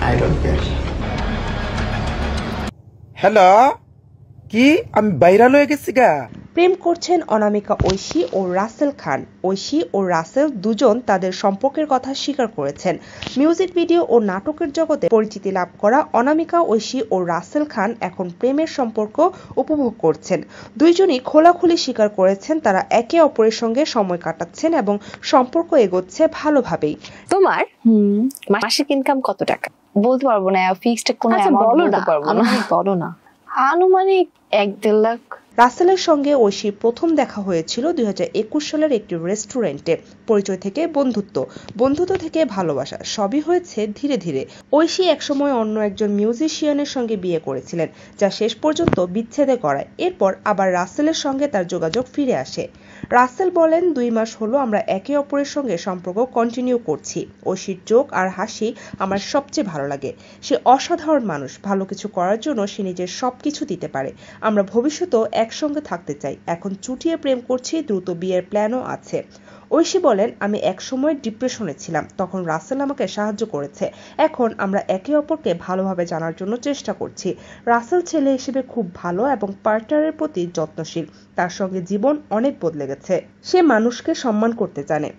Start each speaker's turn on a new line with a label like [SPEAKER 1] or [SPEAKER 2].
[SPEAKER 1] I don't care.
[SPEAKER 2] Hello, কি আমি viral হয়ে গেছি গা?
[SPEAKER 3] প্রেম করছেন অনামিকা ঐশী ও রাসেল খান। ঐশী ও রাসেল দুজন তাদের সম্পর্কের কথা স্বীকার করেছেন। মিউজিক ভিডিও ও নাটকের জগতে পরিচিতি লাভ করা অনামিকা ঐশী ও রাসেল খান এখন প্রেমের সম্পর্ক উপভোগ করছেন। দুইজনই খোলাখুলি স্বীকার করেছেন তারা একে অপরের সঙ্গে সময় কাটাচ্ছেন এবং সম্পর্ক এগোচ্ছে ভালোভাবেই।
[SPEAKER 4] তোমার মাসিক ইনকাম কত টাকা?
[SPEAKER 5] বলতে পারবো না, ফিক্সড কোনো অ্যামাউন্ট বলতে পারবো না।
[SPEAKER 4] বলো না।
[SPEAKER 5] আনুমানিক 1-1.5 লাখ।
[SPEAKER 3] রাসেলের সঙ্গে ঐশীর প্রথম দেখা হয়েছিল 2021 সালের একটি রেস্টুরেন্টে। পরিচয় থেকে বন্ধুত্ব থেকে ভালোবাসা, সবই হয়েছে ধীরে ধীরে। ঐশী একসময় অন্য একজন মিউজিশিয়ানের সঙ্গে বিয়ে করেছিলেন, যা শেষ পর্যন্ত বিচ্ছেদে গড়ায়। এরপর আবার রাসেলের সঙ্গে তার যোগাযোগ ফিরে আসে। রাসেল বলেন, 2 মাস হলো আমরা একে অপরের সঙ্গে সম্পর্ক কন্টিনিউ করছি। ঐশীর চোখ আর হাসি আমার সবচেয়ে ভালো লাগে। সে অসাধারণ মানুষ, ভালো কিছু করার জন্য সে নিজের সবকিছু দিতে পারে। আমরা ভবিষ্যতেও একসঙ্গে থাকতে চাই। এখন চুটিয়ে প্রেম করছি, দ্রুত বিয়ের প্ল্যানও আছে। ঐশী বলেন, আমি একসময় ডিপ্রেশনে ছিলাম, তখন রাসেল আমাকে সাহায্য করেছে। এখন আমরা একে অপরকে ভালোভাবে জানার জন্য চেষ্টা করছি। রাসেল ছেলে হিসেবে খুব ভালো এবং পার্টনারের প্রতি যত্নশীল। তার সঙ্গে জীবন অনেক বদলে গেছে। সে মানুষকে সম্মান করতে জানে।